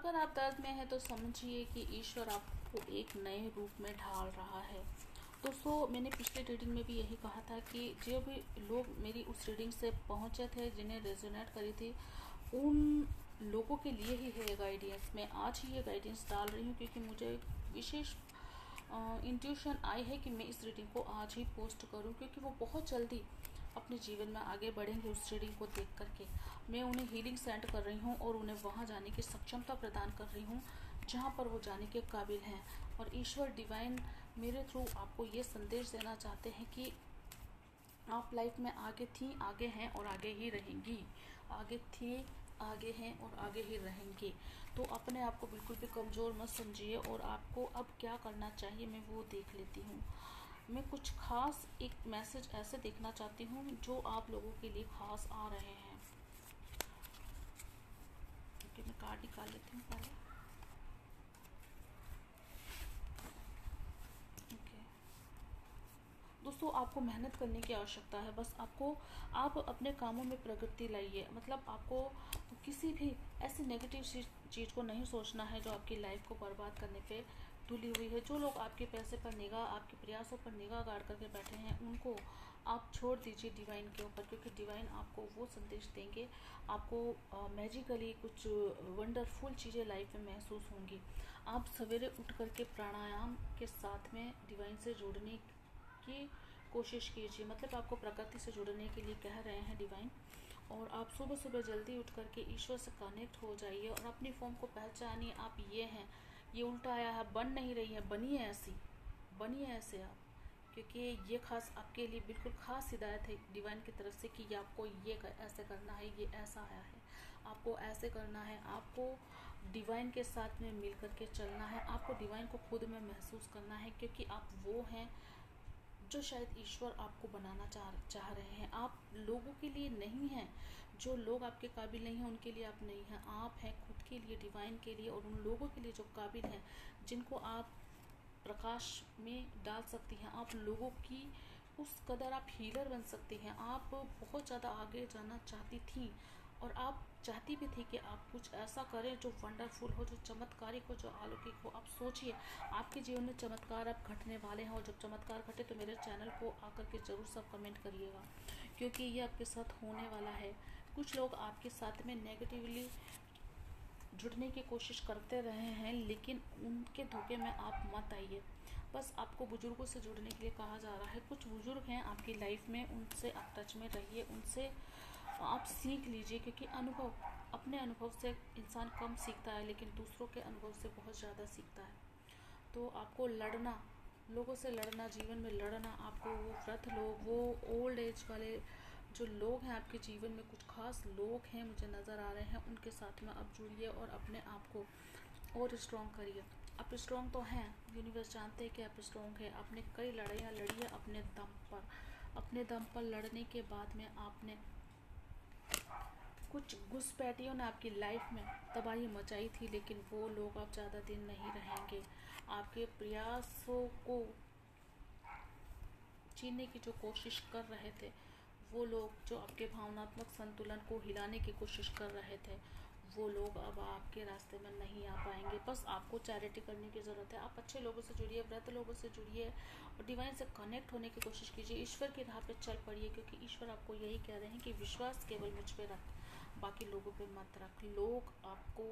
अगर आप दर्द में हैं तो समझिए कि ईश्वर आपको एक नए रूप में ढाल रहा है। दोस्तों, मैंने पिछले रीडिंग में भी यही कहा था कि जो भी लोग मेरी उस रीडिंग से पहुंचे थे, जिन्हें रेजोनेट करी थी, उन लोगों के लिए ही है ये गाइडेंस। मैं आज ही ये गाइडेंस डाल रही हूँ क्योंकि मुझे विशेष इंट्यूशन आई है कि मैं इस रीडिंग को आज ही पोस्ट करूं, क्योंकि वो बहुत जल्दी अपने जीवन में आगे बढ़ेंगे। उस रीडिंग को देख करके मैं उन्हें हीलिंग सेंड कर रही हूं और उन्हें वहां जाने की सक्षमता प्रदान कर रही हूं जहां पर वो जाने के काबिल हैं। और ईश्वर डिवाइन मेरे थ्रू आपको ये संदेश देना चाहते हैं कि आप लाइफ में आगे थी, आगे हैं और आगे ही रहेंगी। आगे थी, आगे हैं और आगे ही रहेंगे। तो अपने आप को बिल्कुल भी कमज़ोर मत समझिए और आपको अब क्या करना चाहिए मैं वो देख लेती हूँ। मैं कुछ खास एक मैसेज ऐसे देखना चाहती हूँ जो आप लोगों के लिए खास आ रहे हैं। क्योंकि मैं कार्ड निकाल लेती हूँ पहले। ओके दोस्तों, आपको मेहनत करने की आवश्यकता है। बस आप अपने कामों में प्रगति लाइए। मतलब आपको किसी भी ऐसी नेगेटिव चीज़ को नहीं सोचना है जो आपकी लाइफ को बर्बाद करने पे तुली हुई है। जो लोग आपके पैसे पर निगाह, आपके प्रयासों पर निगाह गाड़ करके बैठे हैं, उनको आप छोड़ दीजिए डिवाइन के ऊपर, क्योंकि डिवाइन आपको वो संदेश देंगे। आपको मैजिकली कुछ वंडरफुल चीज़ें लाइफ में महसूस होंगी। आप सवेरे उठ करके प्राणायाम के साथ में डिवाइन से जुड़ने की कोशिश कीजिए। मतलब आपको प्रकृति से जुड़ने के लिए कह रहे हैं डिवाइन। और आप सुबह सुबह जल्दी उठ करके ईश्वर से कनेक्ट हो जाइए और अपनी फॉर्म को पहचानिए। आप ये हैं, ये उल्टा आया है, बन नहीं रही है, बनिए ऐसी, बनिए ऐसे आप, क्योंकि ये खास आपके लिए बिल्कुल खास हिदायत है डिवाइन की तरफ से कि आपको ये ऐसे करना है, ये ऐसा आया है, आपको ऐसे करना है। आपको डिवाइन के साथ में मिल करके चलना है। आपको डिवाइन को खुद में महसूस करना है, क्योंकि आप वो हैं जो शायद ईश्वर आपको बनाना चाह रहे हैं। आप लोगों के लिए नहीं हैं। जो लोग आपके काबिल नहीं हैं उनके लिए आप नहीं हैं। आप हैं खुद के लिए, डिवाइन के लिए, और उन लोगों के लिए जो काबिल हैं, जिनको आप प्रकाश में डाल सकती हैं। आप लोगों की उस कदर आप हीलर बन सकती हैं। आप बहुत ज़्यादा आगे जाना चाहती थी और आप चाहती भी थी कि आप कुछ ऐसा करें जो वंडरफुल हो, जो चमत्कारिक हो, जो अलौकिक हो। आप सोचिए, आपके जीवन में चमत्कार अब घटने वाले हैं, और जब चमत्कार घटे तो मेरे चैनल को आकर के ज़रूर सब कमेंट करिएगा, क्योंकि ये आपके साथ होने वाला है। कुछ लोग आपके साथ में नेगेटिवली जुड़ने की कोशिश करते रहे हैं, लेकिन उनके धोखे में आप मत आइए। बस आपको बुजुर्गों से जुड़ने के लिए कहा जा रहा है। कुछ बुजुर्ग हैं आपकी लाइफ में, उनसे आप टच में रहिए, उनसे आप सीख लीजिए, क्योंकि अपने अनुभव से इंसान कम सीखता है, लेकिन दूसरों के अनुभव से बहुत ज़्यादा सीखता है। तो आपको लड़ना, लोगों से लड़ना, जीवन में लड़ना, आपको वो वृद्ध लोग, वो ओल्ड एज वाले जो लोग हैं आपके जीवन में, कुछ खास लोग हैं मुझे नज़र आ रहे हैं, उनके साथ में आप जुड़िए और अपने आप को और स्ट्रॉन्ग करिए। आप स्ट्रॉन्ग तो हैं, यूनिवर्स जानते हैं कि आप स्ट्रॉन्ग हैं। आपने कई लड़ाइयाँ लड़ी है अपने दम पर। अपने दम पर लड़ने के बाद में आपने कुछ घुसपैठियों ने आपकी लाइफ में तबाही मचाई थी, लेकिन वो लोग अब ज़्यादा दिन नहीं रहेंगे। आपके प्रयासों को छीनने की जो कोशिश कर रहे थे, वो लोग जो आपके भावनात्मक संतुलन को हिलाने की कोशिश कर रहे थे, वो लोग अब आपके रास्ते में नहीं आ पाएंगे। बस आपको चैरिटी करने की ज़रूरत है। आप अच्छे लोगों से जुड़िए, वृद्ध लोगों से जुड़िए और डिवाइन से कनेक्ट होने की कोशिश कीजिए। ईश्वर की राह पे चल पड़िए, क्योंकि ईश्वर आपको यही कह रहे हैं कि विश्वास केवल मुझ पे रख, बाकी लोगों पे मत रख। लोग आपको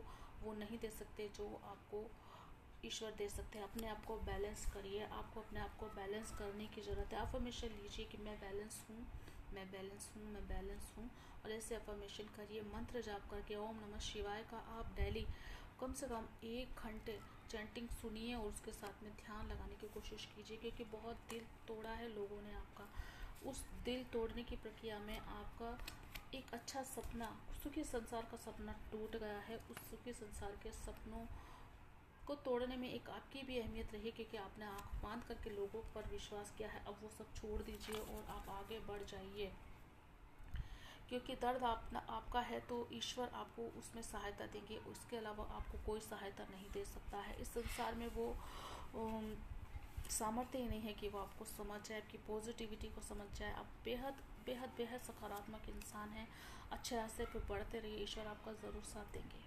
वो नहीं दे सकते जो आपको ईश्वर दे सकते हैं। अपने आप को बैलेंस करिए। आपको अपने आप को बैलेंस करने की ज़रूरत है। अफर्मेशन लीजिए कि मैं बैलेंस हूँ, मैं बैलेंस हूँ, मैं बैलेंस हूँ, और ऐसे अफर्मेशन करिए। मंत्र जाप करके ओम नमः शिवाय का आप डेली कम से कम 1 घंटे चैंटिंग सुनिए और उसके साथ में ध्यान लगाने की कोशिश कीजिए, क्योंकि बहुत दिल तोड़ा है लोगों ने आपका। उस दिल तोड़ने की प्रक्रिया में आपका एक अच्छा सपना, सुखी संसार का सपना टूट गया है। उस सुखी संसार के सपनों को तोड़ने में एक आपकी भी अहमियत रही, क्योंकि आपने आंख बांध करके लोगों पर विश्वास किया है। अब वो सब छोड़ दीजिए और आप आगे बढ़ जाइए, क्योंकि दर्द आपका है तो ईश्वर आपको उसमें सहायता देंगे। उसके अलावा आपको कोई सहायता नहीं दे सकता है। इस संसार में वो सामर्थ्य ही नहीं है कि वो आपको समझ जाए, आपकी पॉजिटिविटी को समझ जाए। आप बेहद बेहद बेहद सकारात्मक इंसान हैं। अच्छे रास्ते पे बढ़ते रहिए, ईश्वर आपका ज़रूर साथ देंगे।